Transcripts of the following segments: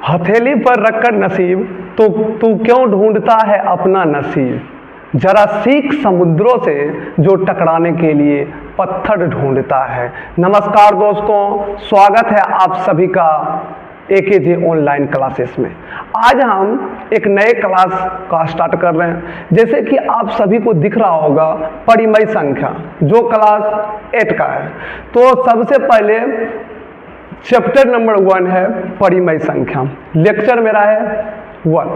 हथेली पर रखकर नसीब तो तू क्यों ढूंढता है अपना नसीब, जरा सीख समुद्रों से जो टकराने के लिए पत्थर ढूंढता है। नमस्कार दोस्तों, स्वागत है आप सभी का AKJ ऑनलाइन क्लासेस में। आज हम एक नए क्लास का स्टार्ट कर रहे हैं। जैसे कि आप सभी को दिख रहा होगा परिमेय संख्या, जो क्लास 8 का है। तो सबसे पहले चैप्टर नंबर 1 है परिमेय संख्या, लेक्चर मेरा है 1।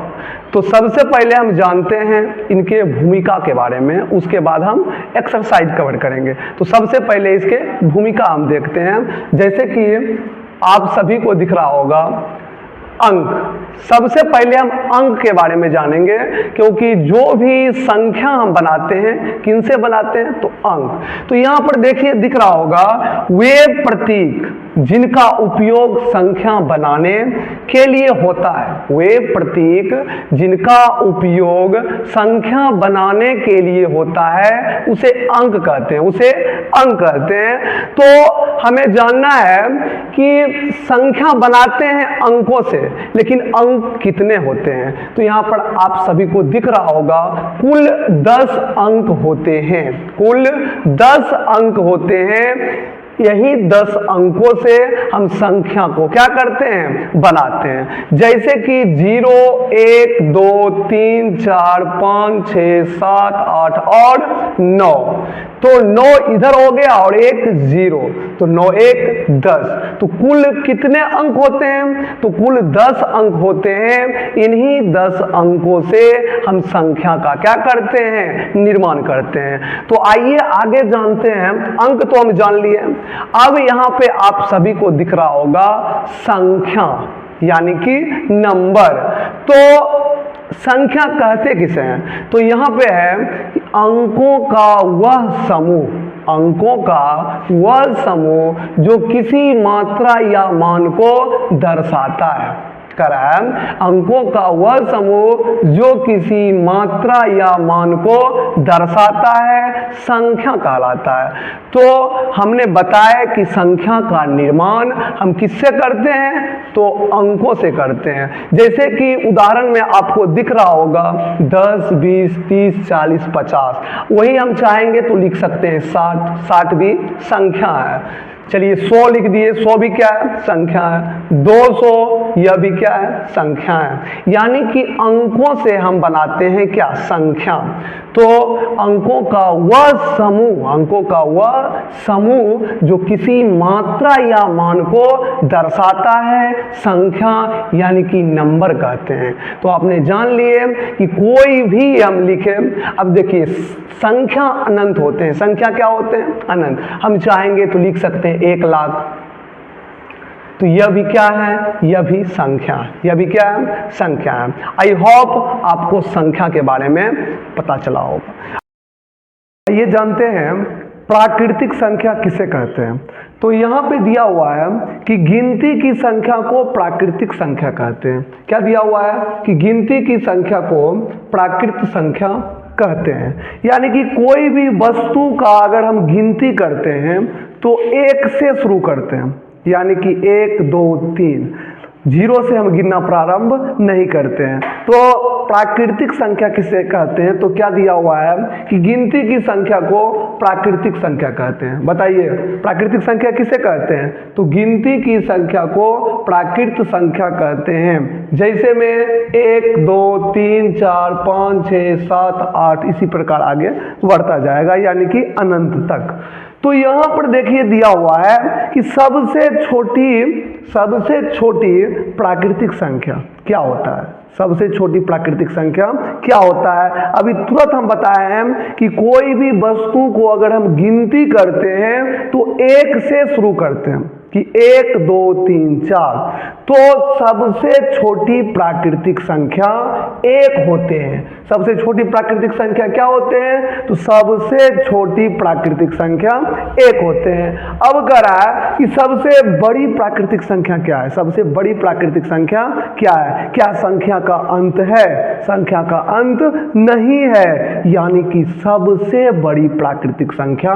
तो सबसे पहले हम जानते हैं इनके भूमिका के बारे में, उसके बाद हम एक्सरसाइज कवर करेंगे। तो सबसे पहले इसके भूमिका हम देखते हैं। जैसे कि आप सभी को दिख रहा होगा अंक। सबसे पहले हम अंक के बारे में जानेंगे, क्योंकि जो भी संख्या हम बनाते हैं किनसे बनाते हैं, तो अंक। तो यहाँ पर देखिए दिख रहा होगा वे प्रतीक जिनका उपयोग संख्या बनाने के लिए होता है। वे प्रतीक जिनका उपयोग संख्या बनाने के लिए होता है उसे अंक कहते हैं, उसे अंक कहते हैं। तो हमें जानना है कि संख्या बनाते हैं अंकों से, लेकिन अंक कितने होते हैं। तो यहाँ पर आप सभी को दिख रहा होगा कुल 10 अंक होते हैं, कुल 10 अंक होते हैं। यही 10 अंकों से हम संख्या को क्या करते हैं, बनाते हैं। जैसे कि 0, 1, 2, 3, 4, 5, 6, 7, 8 और 9। तो 9 इधर हो गया और 1 0, तो 9 1 10। तो कुल कितने अंक होते हैं, तो कुल 10 अंक होते हैं। इन्हीं 10 अंकों से हम संख्या का क्या करते हैं, निर्माण करते हैं। तो आइए आगे जानते हैं। अंक तो हम जान लिए, अब यहाँ पे आप सभी को दिख रहा होगा संख्या, यानी कि नंबर। तो संख्या कहते किसे हैं, तो यहाँ पे है अंकों का वह समूह, अंकों का वह समूह जो किसी मात्रा या मान को दर्शाता है। कराम अंकों का वह समूह जो किसी मात्रा या मान को दर्शाता है, संख्या कहलाता है। तो हमने बताया कि संख्या का निर्माण हम किससे करते हैं, तो अंकों से करते हैं। जैसे कि उदाहरण में आपको दिख रहा होगा 10, 20, 30, 40, 50। वही हम चाहेंगे तो लिख सकते हैं 60, 60 भी संख्या है। चलिए 100 लिख दिए, 100 भी क्या है, संख्या है। 200 यह भी क्या है, संख्या है। यानी कि अंकों से हम बनाते हैं क्या, संख्या। तो अंकों का वह समूह, अंकों का वह समूह जो किसी मात्रा या मान को दर्शाता है, संख्या यानी कि नंबर कहते हैं। तो आपने जान लिए कि कोई भी हम लिखे। अब देखिए संख्या अनंत होते हैं, संख्या क्या होते हैं, अनंत। हम चाहेंगे तो लिख सकते हैं 1 लाख। तो यह भी क्या है, यह भी संख्या, यह भी क्या है, संख्या है। आई होप आपको संख्या के बारे में पता चला होगा। ये जानते हैं प्राकृतिक संख्या किसे कहते हैं। तो यहाँ पे दिया हुआ है कि गिनती की संख्या को प्राकृतिक संख्या कहते हैं। क्या दिया हुआ है कि गिनती की संख्या को प्राकृतिक संख्या कहते हैं। यानी कि कोई भी वस्तु का अगर हम गिनती करते हैं तो 1 से शुरू करते हैं, यानी कि 1 2 3, 0 से हम गिनना प्रारंभ नहीं करते हैं। तो प्राकृतिक संख्या किसे कहते हैं, तो क्या दिया हुआ है कि गिनती की संख्या को प्राकृतिक संख्या कहते हैं। बताइए प्राकृतिक संख्या किसे कहते हैं, तो गिनती की संख्या को प्राकृतिक संख्या कहते हैं। जैसे में 1 2 3 4 5 6 7 8 इसी प्रकार आगे बढ़ता जाएगा, यानी कि अनंत तक। तो यहाँ पर देखिए दिया हुआ है कि सबसे छोटी प्राकृतिक संख्या क्या होता है, सबसे छोटी प्राकृतिक संख्या क्या होता है। अभी तुरंत हम बताए हैं कि कोई भी वस्तु को अगर हम गिनती करते हैं तो 1 से शुरू करते हैं कि 1 2 3 4। तो सबसे छोटी प्राकृतिक संख्या 1 होते हैं। सबसे छोटी प्राकृतिक संख्या क्या होते हैं, तो सबसे छोटी प्राकृतिक संख्या 1 होते हैं। अब कह रहा है कि सबसे बड़ी प्राकृतिक संख्या क्या है, सबसे बड़ी प्राकृतिक संख्या क्या है। क्या संख्या का अंत है, संख्या का अंत नहीं है। यानी कि सबसे बड़ी प्राकृतिक संख्या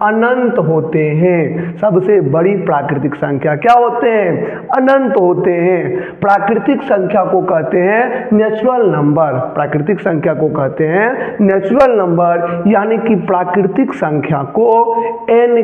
अनंत होते हैं। सबसे बड़ी प्राकृतिक प्राकृतिक संख्या क्या होते हैं? अनंत होते हैं। प्राकृतिक संख्या को कहते हैं नेचुरल नंबर। प्राकृतिक संख्या को कहते हैं नेचुरल नंबर, यानी कि प्राकृतिक संख्या को n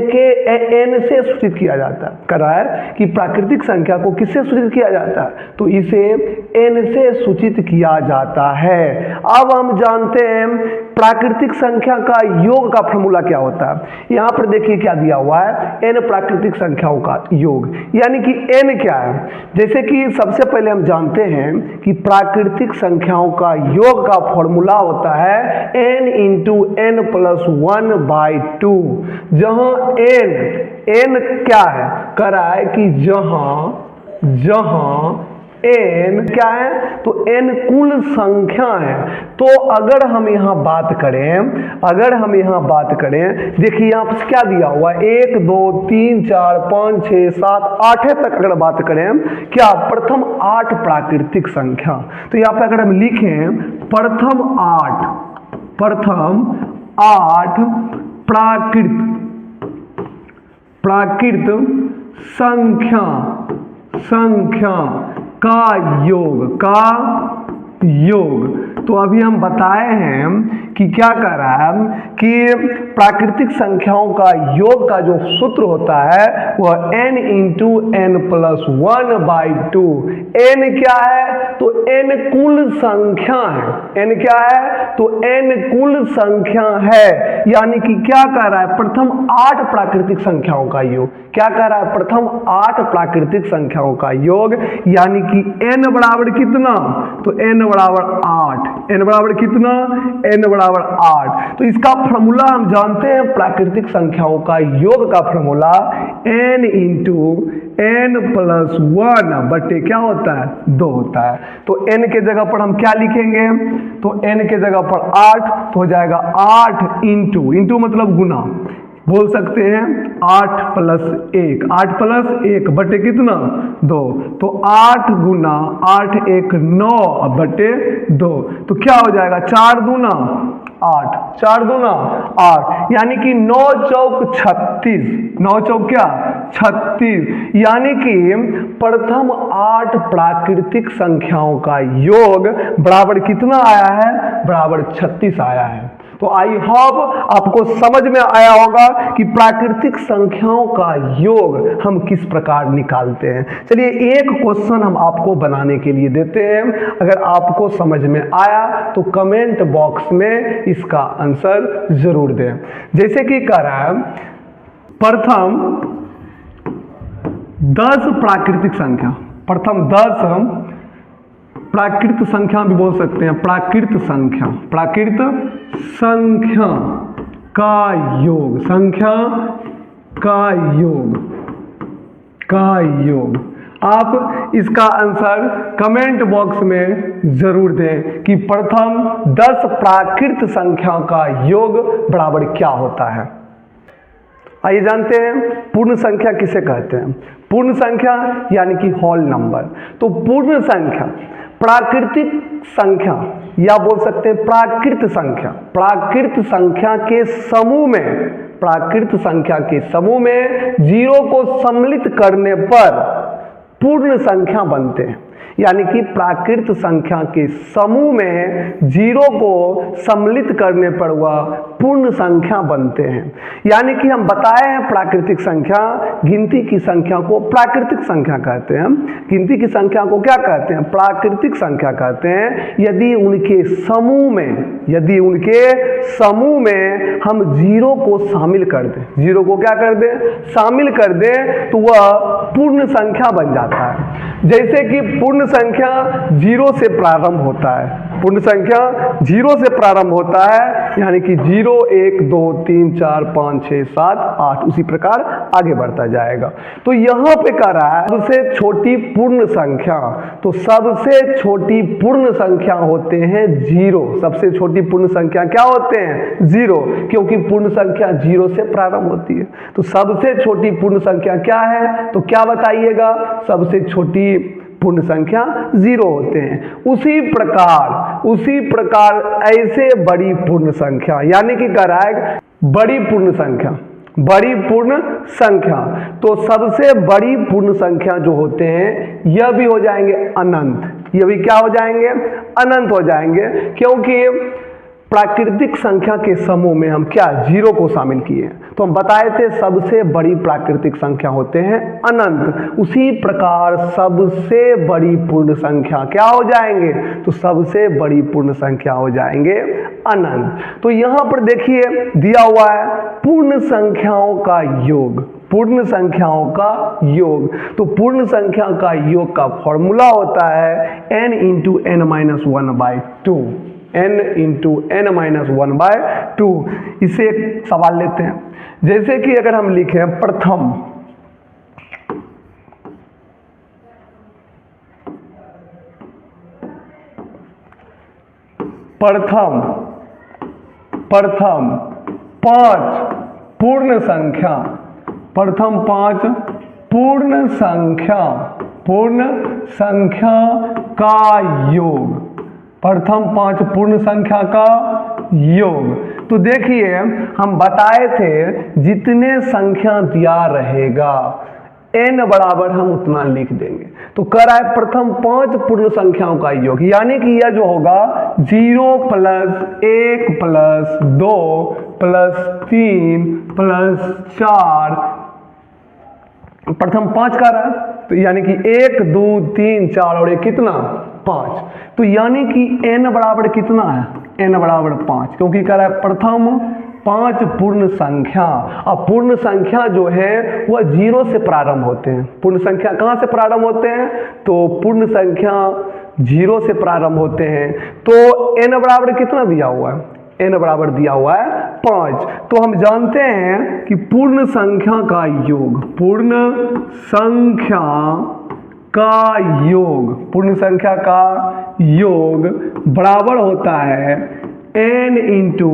से सूचित किया जाता है। कह रहा है कि प्राकृतिक संख्या को किससे सूचित किया जाता है? तो इसे n से सूचित किया जाता है। अब हम जानते हैं प्राकृतिक संख्या का योग का फॉर्मूला क्या होता है। यहाँ पर देखिए क्या दिया हुआ है, n प्राकृतिक संख्याओं का योग, यानी कि n क्या है। जैसे कि सबसे पहले हम जानते हैं कि प्राकृतिक संख्याओं का योग का फॉर्मूला होता है n इंटू n प्लस 1/2, जहां n क्या है? कह रहा है कि जहां n क्या है? तो n कुल संख्या है। तो अगर हम यहाँ बात करें, देखिए यहाँ पर क्या दिया हुआ है, 1 2 3 4 5 6 7 8 तक अगर बात करें, क्या प्रथम 8 प्राकृतिक संख्या। तो यहाँ पे अगर हम लिखें प्रथम 8 प्राकृत संख्या का योग। तो अभी हम बताए हैं कि क्या कर रहा है कि प्राकृतिक संख्याओं का योग का जो सूत्र होता है वह n into n plus 1/2। n क्या है? तो n कुल संख्या है। n क्या है? तो n कुल संख्या है, यानी कि क्या कर रहा है? प्रथम 8 प्राकृतिक संख्याओं का योग। क्या कर रहा है? प्रथम 8 प्राकृतिक संख्याओं का योग, यानी कि n बराबर कितना? तो n बराबर 8। n बराबर कितना? n बराबर 8। तो इसका फॉर्मूला हम जानते हैं, प्राकृतिक संख्याओं का योग का formula n into n plus 1 बटे क्या होता है? 2 होता है। तो n के जगह पर हम क्या लिखेंगे? तो n के जगह पर 8, तो हो जाएगा 8 इंटू मतलब गुना, बोल सकते हैं 8 प्लस 1 बटे कितना? 2। तो 8 गुना 8 1 9 बटे 2। तो क्या हो जाएगा? 4 दूना 8, यानी कि 9 चौक 36। 9 चौक क्या? 36, यानी कि प्रथम 8 प्राकृतिक संख्याओं का योग बराबर कितना आया है? बराबर 36 आया है। तो आई होप आपको समझ में आया होगा कि प्राकृतिक संख्याओं का योग हम किस प्रकार निकालते हैं। चलिए एक क्वेश्चन हम आपको बनाने के लिए देते हैं, अगर आपको समझ में आया तो कमेंट बॉक्स में इसका आंसर जरूर दें। जैसे कि कह रहा है प्रथम 10 प्राकृतिक संख्या, प्रथम 10 प्राकृत संख्या भी बोल सकते हैं, प्राकृत संख्या का योग। आप इसका आंसर कमेंट बॉक्स में जरूर दें कि प्रथम 10 प्राकृत संख्या का योग बराबर क्या होता है। आइए जानते हैं पूर्ण संख्या किसे कहते हैं। पूर्ण संख्या यानी कि होल नंबर। तो पूर्ण संख्या प्राकृतिक संख्या या बोल सकते हैं प्राकृत संख्या के समूह में 0 को सम्मिलित करने पर पूर्ण संख्या बनते हैं। यानी कि प्राकृत संख्या के समूह में 0 को सम्मिलित करने पर वह पूर्ण संख्या बनते हैं। यानी कि हम बताए हैं प्राकृतिक संख्या, गिनती की संख्या को प्राकृतिक संख्या कहते हैं, गिनती की संख्या को क्या कहते हैं? प्राकृतिक संख्या कहते हैं। यदि उनके समूह में हम 0 को शामिल कर दें, 0 को क्या कर दें? शामिल कर दें, तो वह पूर्ण संख्या बन जाता है। जैसे कि पूर्ण संख्या 0 से प्रारंभ होता है, पूर्ण संख्या 0 से प्रारंभ होता है, यानी कि 0 1 2 3 4 5 6 7 8 उसी प्रकार आगे बढ़ता जाएगा। तो यहाँ पे कह रहा है सबसे छोटी पूर्ण संख्या, तो सबसे छोटी पूर्ण संख्या होते हैं 0। सबसे छोटी पूर्ण संख्या क्या होते हैं? 0, क्योंकि पूर्ण संख्या 0 से प्रारंभ होती है। तो सबसे छोटी पूर्ण संख्या क्या है? तो क्या बताइएगा? सबसे छोटी पूर्ण संख्या 0 होते हैं। उसी प्रकार ऐसे बड़ी पूर्ण संख्या, यानी कि कह रहा है बड़ी पूर्ण संख्या बड़ी पूर्ण संख्या। तो सबसे बड़ी पूर्ण संख्या जो होते हैं यह भी हो जाएंगे अनंत, ये भी क्या हो जाएंगे, अनंत हो जाएंगे, क्योंकि प्राकृतिक संख्या के समूह में हम क्या जीरो को शामिल किए। तो हम बताए थे सबसे बड़ी प्राकृतिक संख्या होते हैं अनंत, उसी प्रकार सबसे बड़ी पूर्ण संख्या क्या हो जाएंगे, तो सबसे बड़ी पूर्ण संख्या हो जाएंगे अनंत। तो यहां पर देखिए दिया हुआ है पूर्ण संख्याओं का योग, पूर्ण संख्याओं का योग। तो पूर्ण संख्या का योग का फॉर्मूला होता है n into n minus 1/2, n into n minus 1/2। इसे एक सवाल लेते हैं, जैसे कि अगर हम लिखें प्रथम प्रथम प्रथम 5 पूर्ण संख्या, प्रथम 5 पूर्ण संख्या का योग, प्रथम 5 पूर्ण संख्या का योग। तो देखिए हम बताए थे जितने संख्या दिया रहेगा n बराबर हम उतना लिख देंगे। तो कह रहा है प्रथम 5 पूर्ण संख्याओं का योग, यानी कि यह जो होगा 0 + 1 + 2 + 3 + 4, प्रथम 5 का रहा, तो यानी कि 1 2 3 4 और एक कितना 5। तो यानी कि n बराबर कितना है, n बराबर 5, क्योंकि कह रहा है प्रथम 5 पूर्ण संख्या। अब पूर्ण संख्या जो है वह 0 से प्रारंभ होते हैं। पूर्ण संख्या कहाँ से प्रारंभ होते हैं, तो पूर्ण संख्या 0 से प्रारंभ होते हैं। तो n बराबर कितना दिया हुआ है, n बराबर दिया हुआ है 5। तो हम जानते हैं कि पूर्ण संख्या का योग, पूर्ण संख्या का योग, पूर्ण संख्या का योग बराबर होता है n इंटू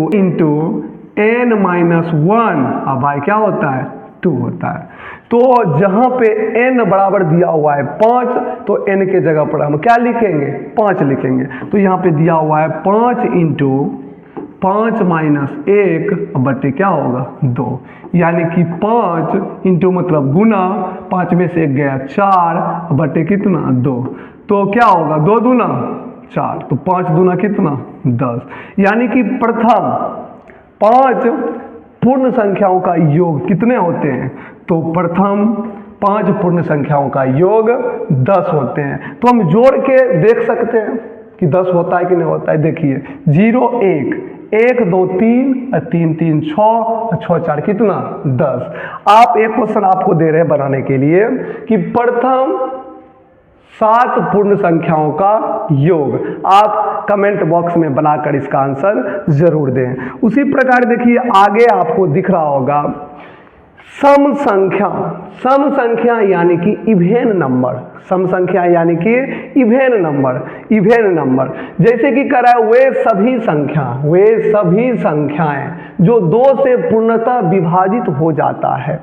n माइनस 1। अब भाई क्या होता है 2 होता है। तो जहां पे n बराबर दिया हुआ है 5, तो n के जगह पर हम क्या लिखेंगे 5 लिखेंगे। तो यहाँ पे दिया हुआ है 5 इंटू 5 माइनस 1 बटे क्या होगा 2, यानी कि 5 इंटू मतलब गुना, 5 में से 1 गया 4 बटे कितना 2, तो क्या होगा 2 दूना 4, तो 5 दूना कितना 10। यानी कि प्रथम 5 पूर्ण संख्याओं का योग कितने होते हैं, तो प्रथम 5 पूर्ण संख्याओं का योग 10 होते हैं। तो हम जोड़ के देख सकते हैं कि 10 होता है कि नहीं होता है। देखिए 0 1 1 2 3 3 3 6 6 4 कितना 10। आप एक क्वेश्चन आपको दे रहे हैं बनाने के लिए कि प्रथम 7 पूर्ण संख्याओं का योग। आप कमेंट बॉक्स में बनाकर इसका आंसर जरूर दें। उसी प्रकार देखिए आगे आपको दिख रहा होगा सम संख्या, सम संख्या यानी कि इवेन नंबर, सम संख्या यानी कि इवेन नंबर, इवेन नंबर। जैसे कि कह रहा है वे सभी संख्याएं जो 2 से पूर्णतः विभाजित हो जाता है,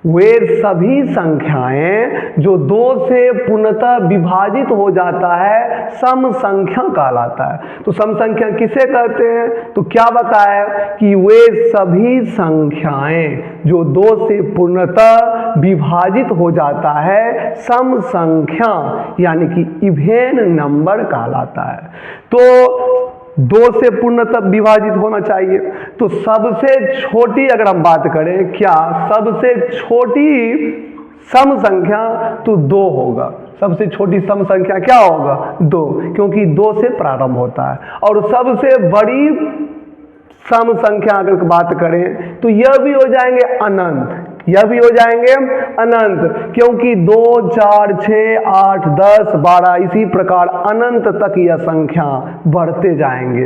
वे सभी संख्याएं जो 2 से पूर्णतः विभाजित हो जाता है सम संख्या कहलाता है। तो सम संख्या किसे कहते हैं, तो क्या बताया कि वे सभी संख्याएं जो 2 से पूर्णतः विभाजित हो जाता है सम संख्या यानी कि इवेन नंबर कहलाता है। तो 2 से पूर्णतः विभाजित होना चाहिए। तो सबसे छोटी अगर हम बात करें, क्या सबसे छोटी सम संख्या, तो 2 होगा। सबसे छोटी सम संख्या क्या होगा 2, क्योंकि 2 से प्रारंभ होता है। और सबसे बड़ी सम संख्या अगर बात करें तो यह भी हो जाएंगे अनंत, यह भी हो जाएंगे अनंत, क्योंकि 2 4 6 8 10 12 इसी प्रकार अनंत तक यह संख्या बढ़ते जाएंगे।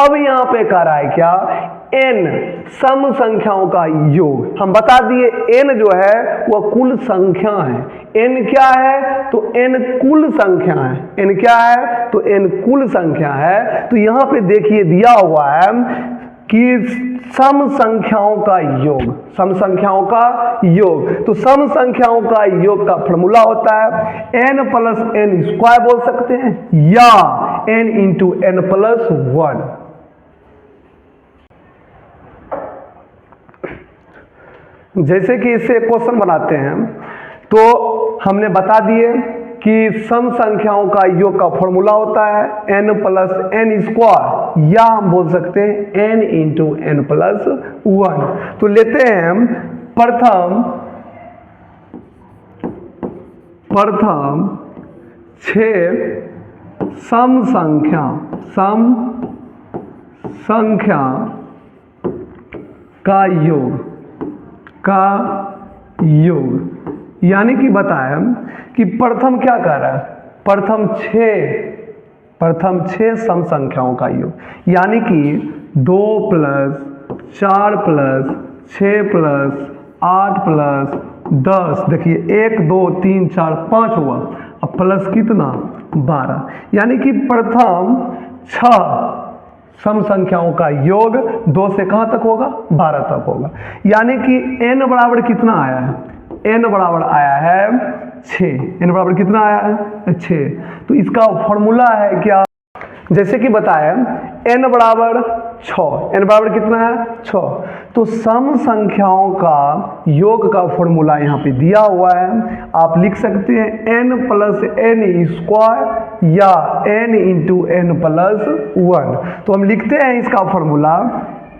अब यहाँ पे कह रहा है क्या n सम संख्याओं का योग। हम बता दिए n जो है वह कुल संख्या है। n क्या है, तो n कुल संख्या है। n क्या है, तो n कुल संख्या है। तो यहाँ पे देखिए दिया हुआ है कि सम संख्याओं का योग, सम संख्याओं का योग। तो सम संख्याओं का योग का फॉर्मूला होता है n + n² बोल सकते हैं या n इंटू n + 1। जैसे कि इससे क्वेश्चन बनाते हैं, तो हमने बता दिए कि सम संख्याओं का योग का फॉर्मूला होता है n प्लस एन स्क्वायर, या हम बोल सकते हैं n इंटू एन प्लस 1। तो लेते हैं हम प्रथम 6 सम संख्या का योग, यानी कि बताया कि प्रथम क्या कर रहा है, प्रथम 6 सम संख्याओं का योग, यानी कि 2 प्लस 4 प्लस 6 प्लस 8 प्लस 10, देखिए 1 2 3 4 5 हुआ, अब प्लस कितना 12, यानी कि प्रथम 6 सम संख्याओं का योग 2 से कहाँ तक होगा, 12 तक होगा। यानी कि n बराबर कितना आया है, n बराबर आया है 6, n बराबर कितना आया है 6। तो इसका फॉर्मूला है क्या, जैसे कि बताया n बराबर 6, n बराबर कितना है 6। तो सम संख्याओं का योग का फॉर्मूला यहाँ पे दिया हुआ है, आप लिख सकते हैं n प्लस एन स्क्वायर या n इंटू एन प्लस 1। तो हम लिखते हैं इसका formula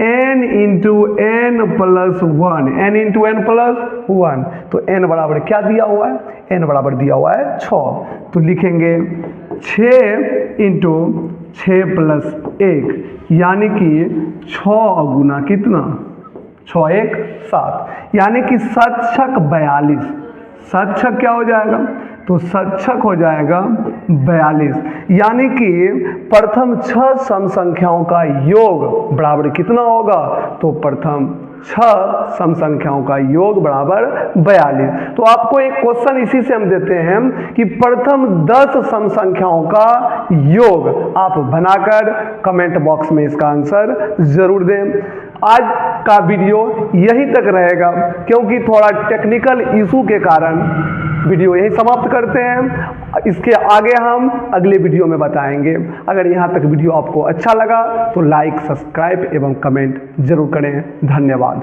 n into n plus 1, n into n plus 1। तो n बराबर क्या दिया हुआ है, n बराबर दिया हुआ है 6। तो लिखेंगे 6 इंटू 6 प्लस 1, यानी कि 6 गुना कितना, 6 1 7, यानी कि 7 छक 42, 7 छक क्या हो जाएगा, तो 7 छक हो जाएगा 42, यानी कि प्रथम 6 सम संख्याओं का योग बराबर कितना होगा, तो प्रथम 6 सम संख्याओं का योग बराबर 42। तो आपको एक क्वेश्चन इसी से हम देते हैं कि प्रथम 10 सम संख्याओं का योग आप बनाकर कमेंट बॉक्स में इसका आंसर जरूर दें। आज का वीडियो यहीं तक रहेगा, क्योंकि थोड़ा टेक्निकल इशू के कारण वीडियो यहीं समाप्त करते हैं। इसके आगे हम अगले वीडियो में बताएंगे। अगर यहाँ तक वीडियो आपको अच्छा लगा तो लाइक, सब्सक्राइब एवं कमेंट जरूर करें। धन्यवाद।